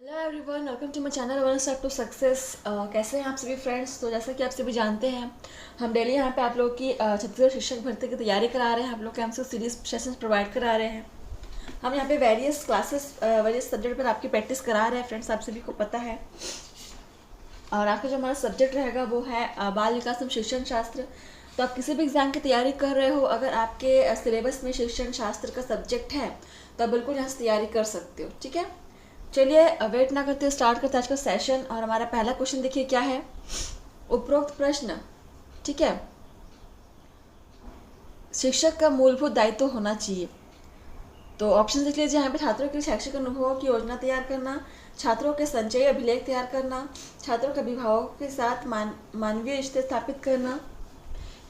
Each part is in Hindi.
Hello everyone, welcome to my channel one step to success. कैसे हैं आप सभी फ्रेंड्स। तो जैसा कि आप सभी जानते हैं, हम डेली यहाँ पे आप लोगों की छत्तीसगढ़ शिक्षक भर्ती की तैयारी करा रहे हैं। आप लोग के हमसे सीरीज सेशंस प्रोवाइड करा रहे हैं। हम यहाँ पे वेरियस क्लासेस वेरियस सब्जेक्ट पर आपकी प्रैक्टिस करा रहे हैं फ्रेंड्स, आप सभी को पता है। और आपका जो हमारा सब्जेक्ट रहेगा वो है बाल विकास एवं शिक्षण शास्त्र। तो आप किसी भी एग्जाम की तैयारी कर रहे हो, अगर आपके सिलेबस में शिक्षण शास्त्र का सब्जेक्ट है तो आप बिल्कुल यहाँ से तैयारी कर सकते हो। ठीक है, चलिए वेट ना करते स्टार्ट करते आज का सेशन। और हमारा पहला क्वेश्चन देखिए क्या है। उपरोक्त प्रश्न, ठीक है, शिक्षक का मूलभूत दायित्व होना चाहिए। तो ऑप्शन देख लीजिए यहाँ पे। छात्रों के लिए शैक्षिक अनुभवों की योजना तैयार करना, छात्रों के संचयी अभिलेख तैयार करना, छात्रों के अभिभावकों के साथ मानवीय रिश्ते स्थापित करना,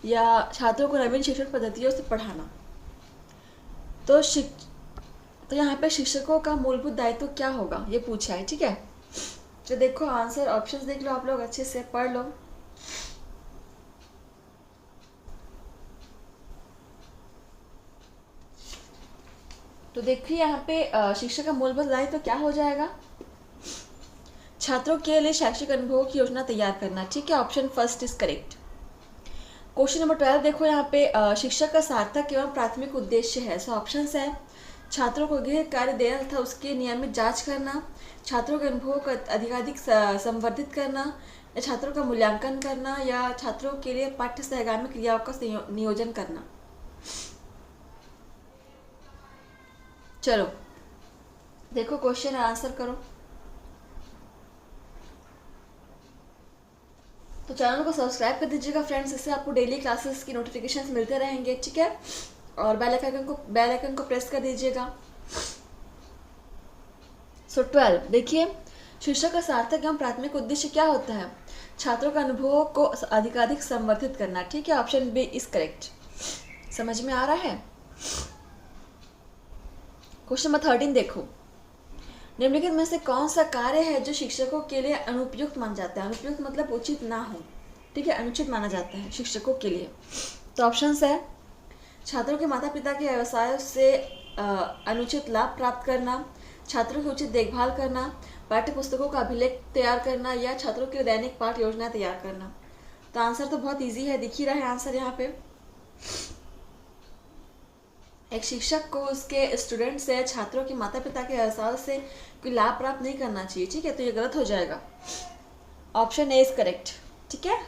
या छात्रों को नवीन शिक्षण पद्धतियों से पढ़ाना। तो तो यहाँ पे शिक्षकों का मूलभूत दायित्व क्या होगा ये पूछा है। ठीक है, तो देखो आंसर ऑप्शंस देख लो, आप लोग अच्छे से पढ़ लो। तो देखिए यहाँ पे शिक्षक का मूलभूत दायित्व क्या हो जाएगा। छात्रों के लिए शैक्षिक अनुभवों की योजना तैयार करना। ठीक है, option first is correct. Question number 12 देखो यहाँ पे शिक्षक का सार्थक एवं प्राथमिक उद्देश्य है। सो ऑप्शन है छात्रों को गृह कार्य देना तथा उसकी नियमित जांच करना, छात्रों के अनुभवों को अधिकाधिक संवर्धित करना, या छात्रों का मूल्यांकन करना, या छात्रों के लिए पाठ्य सहगामी क्रियाओं का नियोजन करना। चलो देखो क्वेश्चन आंसर करो। तो चैनल को सब्सक्राइब कर दीजिएगा फ्रेंड्स, इससे आपको डेली क्लासेस की नोटिफिकेशंस मिलते रहेंगे। ठीक है, और बेल आइकन को प्रेस कर दीजिएगा। सो 12 देखिए, शिक्षक का सार्थक एवं प्राथमिक उद्देश्य क्या होता है। छात्रों का अनुभवों को अधिकाधिक संवर्धित करना। ठीक है, ऑप्शन बी इज करेक्ट। समझ में आ रहा है। क्वेश्चन नंबर 13 देखो, निम्नलिखित में से कौन सा कार्य है जो शिक्षकों के लिए अनुपयुक्त माना जाता है। अनुपयुक्त मतलब उचित ना हो, ठीक है, अनुचित माना जाता है शिक्षकों के लिए। तो ऑप्शन है छात्रों के माता पिता के व्यवसायों से अनुचित लाभ प्राप्त करना, छात्रों की उचित देखभाल करना, पाठ्य पुस्तकों का अभिलेख तैयार करना, या छात्रों के दैनिक पाठ योजना तैयार करना। तो आंसर तो बहुत इजी है, दिख ही रहा है आंसर यहाँ पे। एक शिक्षक को उसके स्टूडेंट से, छात्रों के माता पिता के व्यवसायों से कोई लाभ प्राप्त नहीं करना चाहिए। ठीक है, तो ये गलत हो जाएगा। Option A is correct. ठीक है,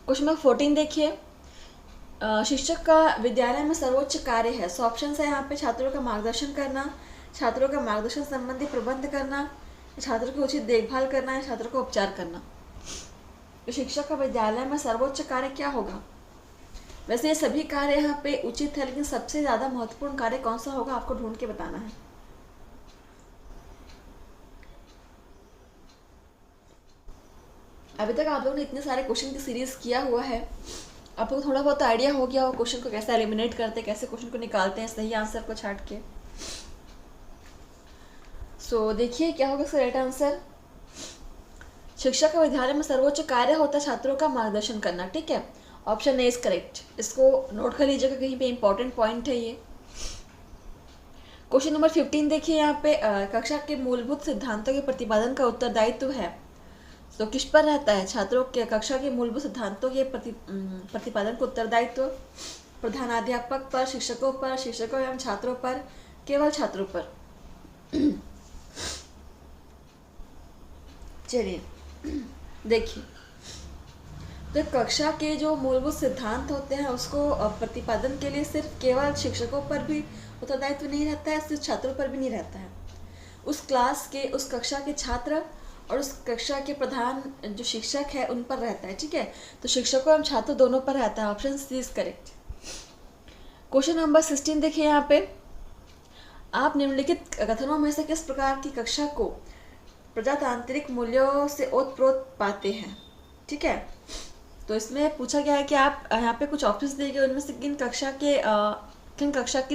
क्वेश्चन नंबर 14 देखिए, शिक्षक का विद्यालय में सर्वोच्च कार्य है। सो ऑप्शन है यहाँ पे छात्रों का मार्गदर्शन करना, छात्रों का मार्गदर्शन संबंधी प्रबंध करना, छात्रों की उचित देखभाल करना, या छात्रों का उपचार करना। तो शिक्षक का विद्यालय में सर्वोच्च कार्य क्या होगा। वैसे ये सभी कार्य यहाँ पे उचित है, लेकिन सबसे ज्यादा महत्वपूर्ण कार्य कौन सा होगा आपको ढूंढ के बताना है। अभी तक आप लोगों ने इतने सारे क्वेश्चन की सीरीज किया हुआ है, आपको थोड़ा बहुत आइडिया हो गया हो क्वेश्चन को कैसे एलिमिनेट करते हैं, कैसे क्वेश्चन को निकालते हैं सही आंसर को छाट के। सो देखिए क्या होगा इसका राइट आंसर। शिक्षक का विद्यालय में सर्वोच्च कार्य होता है छात्रों का मार्गदर्शन करना। ठीक है, ऑप्शन ए इज करेक्ट। इसको नोट कर लीजिएगा, कहीं पे इंपॉर्टेंट पॉइंट है ये। क्वेश्चन नंबर 15 देखिए यहाँ पे, कक्षा के मूलभूत सिद्धांतों के प्रतिपादन का उत्तरदायित्व है। तो किस पर रहता है। छात्रों के कक्षा के मूलभूत सिद्धांतों के प्रतिपादन का उत्तरदायित्व प्रधानाध्यापक पर, शिक्षकों एवं छात्रों पर, केवल छात्रों पर। चलिए देखिए, तो कक्षा के जो मूलभूत सिद्धांत होते हैं उसको प्रतिपादन के लिए सिर्फ केवल शिक्षकों पर भी उत्तरदायित्व नहीं रहता है, सिर्फ छात्रों पर भी नहीं रहता है। उस क्लास के, उस कक्षा के छात्र और उस कक्षा के प्रधान जो शिक्षक है उन पर रहता है। ठीक है, तो शिक्षकों एवं छात्र दोनों पर रहता है। Option C is correct. Question number 16 देखिए यहाँ पे, आप निम्नलिखित कथनों में से किस प्रकार की कक्षा को प्रजातांत्रिक मूल्यों से ओतप्रोत पाते हैं। ठीक है, तो इसमें पूछा गया है कि आप यहाँ पे कुछ ऑप्शंस दिए गए, उनमें से किस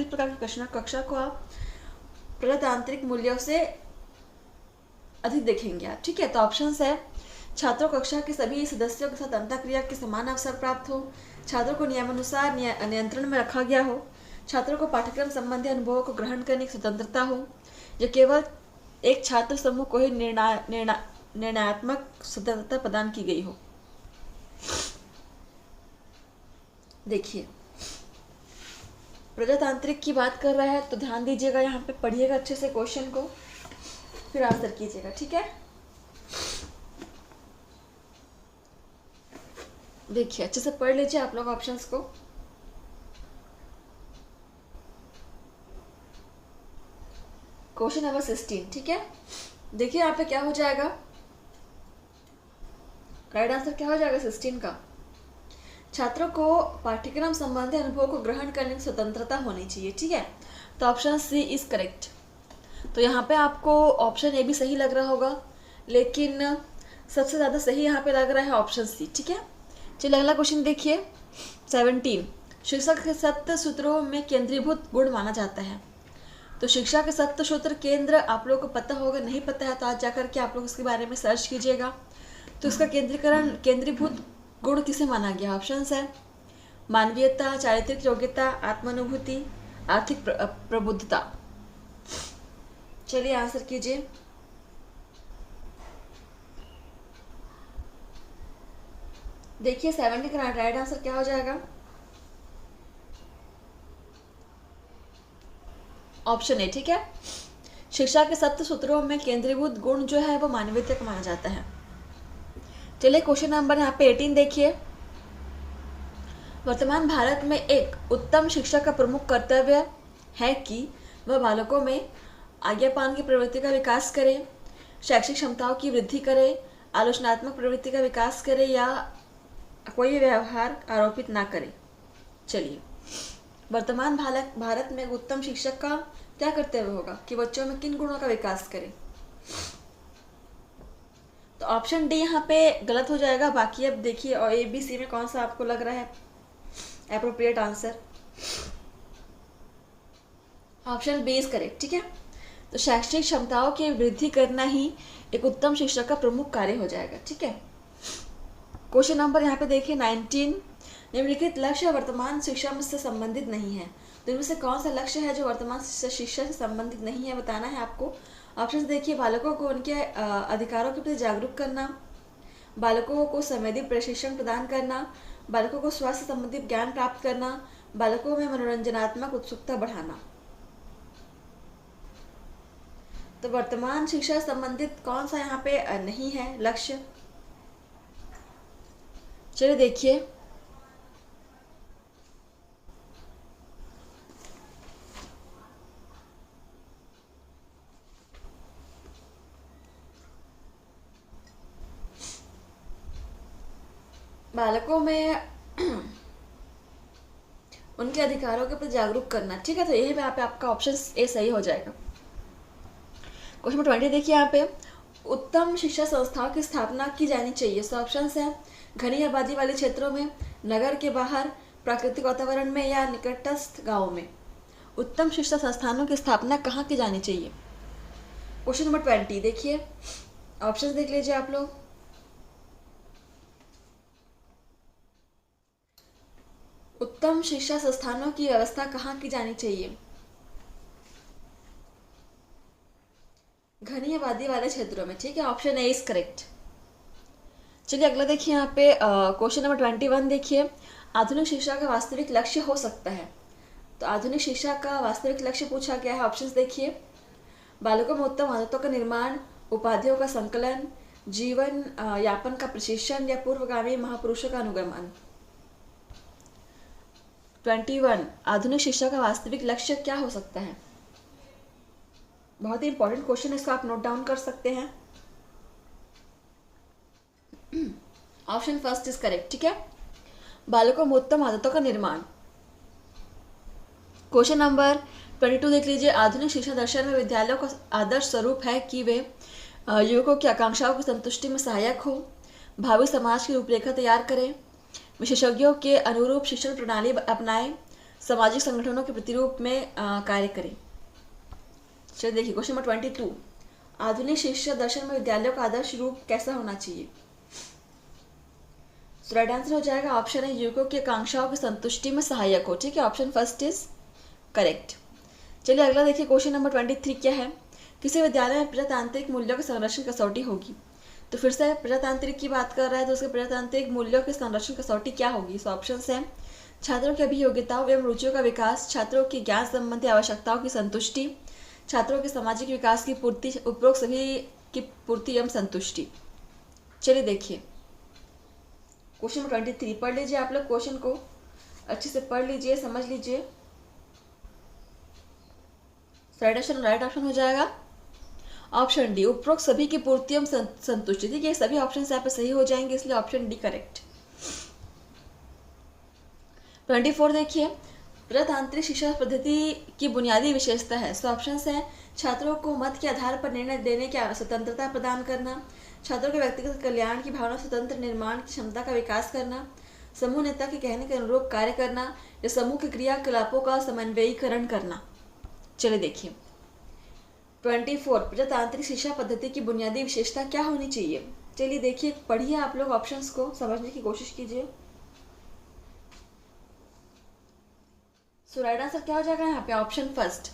प्रकार की कक्षा को आप प्रजातांत्रिक मूल्यों से अधिक देखेंगे आप। ठीक है, तो ऑप्शन है छात्रों कक्षा के सभी सदस्यों के साथ अंतःक्रिया के समान अवसर प्राप्त हो, छात्रों को नियमानुसार नियंत्रण में रखा गया हो, छात्रों को पाठ्यक्रम संबंधी अनुभवों को ग्रहण करने की स्वतंत्रता हो, जो केवल एक छात्र समूह को ही निर्णयात्मक स्वतंत्रता प्रदान की गई हो। देखिए प्रजातांत्रिक की बात कर रहा है तो ध्यान दीजिएगा, यहाँ पे पढ़िएगा अच्छे से क्वेश्चन को, फिर आंसर कीजिएगा, ठीक है। देखिए अच्छे से पढ़ लीजिए आप लोग ऑप्शंस को। क्वेश्चन नंबर 16, ठीक है। देखिए यहाँ पे क्या हो जाएगा, राइट आंसर क्या हो जाएगा 16 का, छात्रों को पाठ्यक्रम संबंधी अनुभव को ग्रहण करने की स्वतंत्रता होनी चाहिए, ठीक है। तो ऑप्शन सी इज करेक्ट। तो यहाँ पे आपको ऑप्शन ए भी सही लग रहा होगा, लेकिन सबसे ज़्यादा सही यहाँ पे लग रहा है ऑप्शन सी, ठीक है। चलिए अगला क्वेश्चन देखिए 17, शिक्षा के 7 सूत्रों में केंद्रीभूत गुण माना जाता है। तो शिक्षा के 7 सूत्र केंद्र आप लोगों को पता होगा, नहीं पता है तो आज जाकर के आप लोग उसके बारे में सर्च कीजिएगा। तो इसका केंद्रीभूत गुण किसे माना गया, ऑप्शंस है मानवीयता, चारित्रिक योग्यता, आत्मानुभूति, आर्थिक प्रबुद्धता। चलिए आंसर कीजिए। देखिए 70 का राइट आंसर क्या हो जाएगा, ऑप्शन ए, ठीक है। शिक्षा के 7 सूत्रों में केंद्रीभूत गुण जो है वो मानवीयता का माना जाता है। चलिए क्वेश्चन नंबर यहाँ पे 18 देखिए, वर्तमान भारत में एक उत्तम शिक्षक का प्रमुख कर्तव्य है कि वह बालकों में आज्ञापालन की प्रवृत्ति का विकास करे, शैक्षिक क्षमताओं की वृद्धि करे, आलोचनात्मक प्रवृत्ति का विकास करे या कोई व्यवहार आरोपित ना करे। चलिए वर्तमान भारत में एक उत्तम शिक्षक का क्या कर्तव्य होगा कि बच्चों में किन गुणों का विकास करे। तो ऑप्शन डी यहाँ पे गलत हो जाएगा। बाकी अब देखिए और ए बी सी में कौन सा आपको लग रहा है appropriate answer. Option B is correct, ठीक है। तो शैक्षिक क्षमताओं की वृद्धि करना ही एक उत्तम शिक्षक का प्रमुख कार्य हो जाएगा, ठीक है। क्वेश्चन नंबर यहाँ पे देखिए 19, निम्नलिखित लक्ष्य वर्तमान शिक्षा से संबंधित नहीं है। तो इनमें से कौन सा लक्ष्य है जो वर्तमान शिक्षा से संबंधित नहीं है, बताना है आपको। ऑप्शन देखिए, बालकों को उनके अधिकारों के प्रति जागरूक करना, बालकों को संवेदी प्रशिक्षण प्रदान करना, बालकों को स्वास्थ्य संबंधी ज्ञान प्राप्त करना, बालकों में मनोरंजनात्मक उत्सुकता बढ़ाना। तो वर्तमान शिक्षा से संबंधित कौन सा यहाँ पे नहीं है लक्ष्य। चलिए देखिए बालकों में उनके अधिकारों के प्रति जागरूक करना, ठीक है। तो यही पे आपका ऑप्शन ए सही हो जाएगा। क्वेश्चन नंबर 20 देखिए यहाँ पे, उत्तम शिक्षा संस्थाओं की स्थापना की जानी चाहिए। सो ऑप्शन है घनी आबादी वाले क्षेत्रों में, नगर के बाहर, प्राकृतिक वातावरण में या निकटस्थ गाँव में। उत्तम शिक्षा संस्थानों की स्थापना कहाँ की जानी चाहिए। क्वेश्चन नंबर 20 देखिए, ऑप्शन देख लीजिए आप लोग। उत्तम शिक्षा संस्थानों की व्यवस्था कहाँ की जानी चाहिए। घनी आबादी वाले क्षेत्रों में, ठीक है। Option A is correct. चलिए अगला देखिए यहाँ पे क्वेश्चन नंबर 21 देखिए, आधुनिक शिक्षा का वास्तविक लक्ष्य हो सकता है। तो आधुनिक शिक्षा का वास्तविक लक्ष्य पूछा गया है। ऑप्शंस देखिए, बालकों में उत्तम आदतों का निर्माण, उपाधियों का संकलन, जीवन यापन का प्रशिक्षण या पूर्वगामी महापुरुषों का अनुगमन। 21 आधुनिक शिक्षा का वास्तविक लक्ष्य क्या हो सकता है। बहुत ही इंपॉर्टेंट क्वेश्चन है, इसको आप नोट डाउन कर सकते हैं। ऑप्शन फर्स्ट इज करेक्ट, ठीक है। बालकों में उत्तम आदतों का निर्माण। क्वेश्चन नंबर 22 देख लीजिए, आधुनिक शिक्षा दर्शन में विद्यालयों का आदर्श स्वरूप है कि वे युवकों की आकांक्षाओं की संतुष्टि में सहायक हो, भावी समाज की रूपरेखा तैयार करें, विशेषज्ञों के अनुरूप शिक्षण प्रणाली अपनाएं, सामाजिक संगठनों के प्रतिरूप में कार्य करें। चलिए देखिए क्वेश्चन नंबर 22, आधुनिक शिक्षा दर्शन में विद्यालयों का आदर्श रूप कैसा होना चाहिए। तो राइट आंसर हो जाएगा ऑप्शन है युवकों की आकांक्षाओं की संतुष्टि में सहायक हो, ठीक है। Option first is correct. चलिए अगला देखिए क्वेश्चन नंबर 23 क्या है, किसी विद्यालय में प्रजातांत्रिक मूल्यों के संरक्षण कसौटी होगी। तो फिर से प्रजातांत्रिक की बात कर रहा है तो उसके प्रजातांत्रिक मूल्यों के संरक्षण कसौटी क्या होगी? सो ऑप्शन है छात्रों की अभियोग्यताओं एवं रुचियों का विकास, छात्रों की ज्ञान संबंधी आवश्यकताओं की संतुष्टि, छात्रों के सामाजिक विकास की पूर्ति, उपरोक्त सभी की पूर्ति एवं संतुष्टि। चलिए देखिए क्वेश्चन नंबर 23 पढ़ लीजिए आप लोग, क्वेश्चन को अच्छे से पढ़ लीजिए, समझ लीजिए। राइट ऑप्शन हो जाएगा ऑप्शन डी, उपरोक्त सभी की पूर्ति एवं संतुष्टि। ठीक है, सभी ऑप्शन यहाँ पे सही हो जाएंगे, इसलिए ऑप्शन डी करेक्ट। 24 देखिए प्रजातांत्रिक शिक्षा पद्धति की बुनियादी विशेषता है। सो ऑप्शन है छात्रों को मत के आधार पर निर्णय देने की स्वतंत्रता प्रदान करना, छात्रों के व्यक्तिगत कल्याण की भावना, स्वतंत्र निर्माण की क्षमता का विकास करना, समूह नेता के कहने के अनुरूप कार्य करना, या समूह के क्रियाकलापों का समन्वयीकरण करना। चलिए देखिए 24 प्रजातांत्रिक शिक्षा पद्धति की बुनियादी विशेषता क्या होनी चाहिए। चलिए देखिए, पढ़िए आप लोग, ऑप्शंस को समझने की कोशिश कीजिए। सो राइट आंसर क्या हो जाएगा यहाँ पे? ऑप्शन फर्स्ट,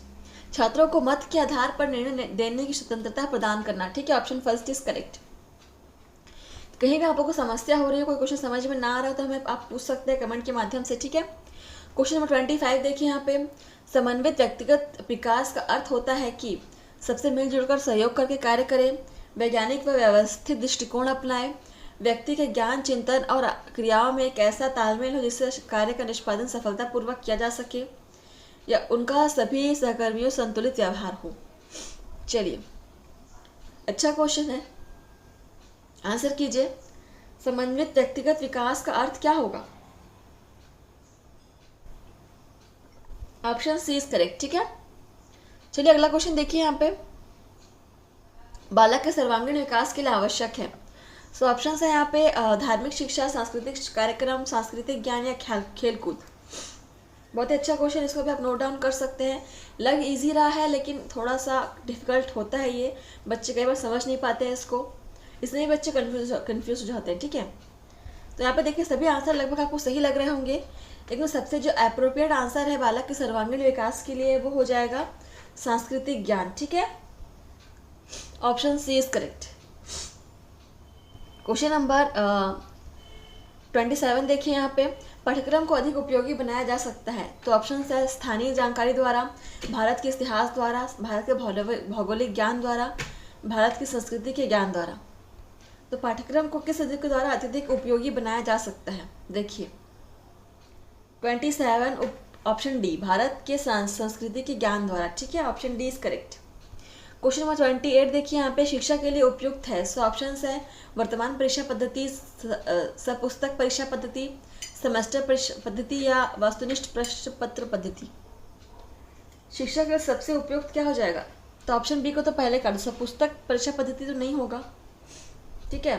छात्रों को मत के आधार पर निर्णय देने की स्वतंत्रता प्रदान करना। ठीक है, ऑप्शन फर्स्ट इज करेक्ट। कहीं भी आपको कोई समस्या हो रही है, कोई क्वेश्चन समझ में ना आ रहा हो तो हमें आप पूछ सकते हैं कमेंट के माध्यम से। ठीक है, क्वेश्चन नंबर 25 देखिए यहाँ पे समन्वित व्यक्तिगत विकास का अर्थ होता है कि सबसे मिलजुल कर सहयोग करके कार्य करें, वैज्ञानिक व व्यवस्थित दृष्टिकोण अपनाएं, व्यक्ति के ज्ञान, चिंतन और क्रियाओं में एक ऐसा तालमेल हो जिससे कार्य का निष्पादन सफलतापूर्वक किया जा सके, या उनका सभी सहकर्मियों संतुलित व्यवहार हो। चलिए, अच्छा क्वेश्चन है, आंसर कीजिए। समन्वित व्यक्तिगत विकास का अर्थ क्या होगा? Option C is correct. ठीक है, चलिए अगला क्वेश्चन देखिए यहाँ पे, बालक के सर्वांगीण विकास के लिए आवश्यक है। सो ऑप्शन है यहाँ पे धार्मिक शिक्षा, सांस्कृतिक कार्यक्रम, सांस्कृतिक ज्ञान या खेलकूद। बहुत ही अच्छा क्वेश्चन, इसको भी आप नोट डाउन कर सकते हैं। लग इजी रहा है लेकिन थोड़ा सा डिफिकल्ट होता है, ये बच्चे कई बार समझ नहीं पाते हैं इसको, इसलिए बच्चे कंफ्यूज हो जाते हैं। ठीक है, तो यहाँ पे देखिए सभी आंसर लगभग आपको सही लग रहे होंगे, लेकिन सबसे जो अप्रोप्रिएट आंसर है बालक के सर्वांगीण विकास के लिए वो हो जाएगा सांस्कृतिक ज्ञान। ठीक है, option C is correct. Question number 27 देखिए यहाँ पे, पाठ्यक्रम को अधिक उपयोगी बनाया जा सकता है। तो ऑप्शन है स्थानीय जानकारी द्वारा, भारत के इतिहास द्वारा, भारत के भौगोलिक ज्ञान द्वारा, भारत की संस्कृति के ज्ञान द्वारा। तो पाठ्यक्रम को किस विधि के द्वारा अत्यधिक उपयोगी बनाया जा सकता है? देखिए 27 ऑप्शन डी, भारत के संस्कृति के ज्ञान द्वारा। ठीक है, option D is correct. Question number 28 देखिए यहाँ पे शिक्षा के लिए उपयुक्त है। सो ऑप्शन है वर्तमान परीक्षा पद्धति, सपुस्तक परीक्षा पद्धति, सेमेस्टर परीक्षा पद्धति या वस्तुनिष्ठ प्रश्न पत्र पद्धति। शिक्षा के लिए सबसे उपयुक्त क्या हो जाएगा? तो ऑप्शन बी को तो पहले कर दो, सपुस्तक परीक्षा पद्धति तो नहीं होगा। ठीक है,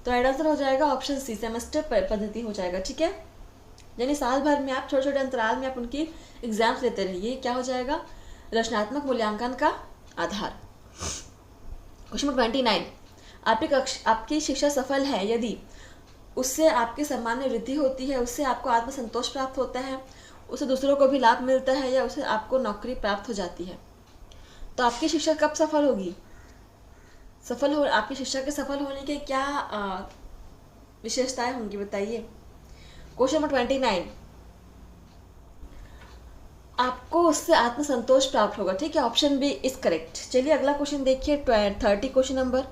तो राइट आंसर हो जाएगा ऑप्शन सी, सेमेस्टर पद्धति हो जाएगा। ठीक है, यानी साल भर में आप छोटे छोटे अंतराल में आप उनकी एग्जाम्स लेते रहिए, क्या हो जाएगा? रचनात्मक मूल्यांकन का आधार। क्वेश्चन नंबर 29, आपकी शिक्षा सफल है यदि उससे आपके सम्मान में वृद्धि होती है, उससे आपको आत्मसंतोष प्राप्त होता है, उससे दूसरों को भी लाभ मिलता है, या उससे आपको नौकरी प्राप्त हो जाती है। तो आपकी शिक्षा कब सफल होगी? आपकी शिक्षा के सफल होने के क्या विशेषताएं होंगी बताइए। क्वेश्चन नंबर 29, आपको उससे आत्मसंतोष प्राप्त होगा। ठीक है, ऑप्शन बी इज करेक्ट। चलिए अगला क्वेश्चन देखिए 30 क्वेश्चन नंबर,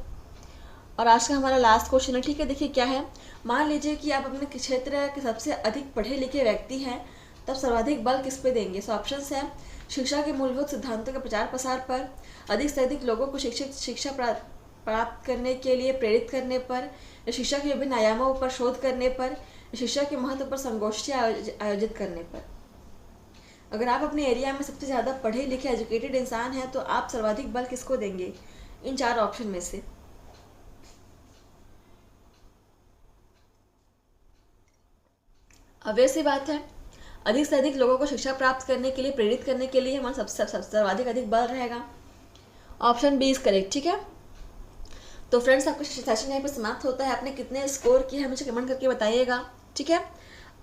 और आज का हमारा लास्ट क्वेश्चन है। ठीक है, देखिए क्या है, मान लीजिए कि आप अपने क्षेत्र के सबसे अधिक पढ़े लिखे व्यक्ति हैं, तब सर्वाधिक बल किस पे देंगे? सो ऑप्शन है शिक्षा के मूलभूत सिद्धांतों के प्रचार प्रसार पर, अधिक से अधिक लोगों को शिक्षा प्राप्त करने के लिए प्रेरित करने पर, या शिक्षा के विभिन्न आयामों पर शोध करने पर, या शिक्षा के महत्व पर संगोष्ठी आयोजित करने पर। अगर आप अपने एरिया में सबसे ज़्यादा पढ़े लिखे एजुकेटेड इंसान हैं तो आप सर्वाधिक बल किसको देंगे इन 4 ऑप्शन में से? अब वैसी बात है, अधिक से अधिक लोगों को शिक्षा प्राप्त करने के लिए प्रेरित करने के लिए हमारा सबसे सर्वाधिक अधिक बल रहेगा। Option B is correct. ठीक है, तो फ्रेंड्स आपका सेशन यहीं पर समाप्त होता है। आपने कितने स्कोर किए हमें कमेंट करके बताइएगा। ठीक है,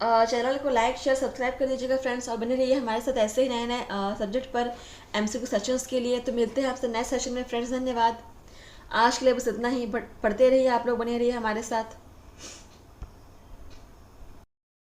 चैनल को लाइक शेयर सब्सक्राइब कर दीजिएगा फ्रेंड्स, और बने रहिए हमारे साथ ऐसे ही नए नए सब्जेक्ट पर MCQ सेशंस के लिए। तो मिलते हैं आपसे नेक्स्ट सेशन में फ्रेंड्स, धन्यवाद। आज के लिए बस इतना ही, बट पढ़ते रहिए आप लोग, बने रहिए हमारे साथ।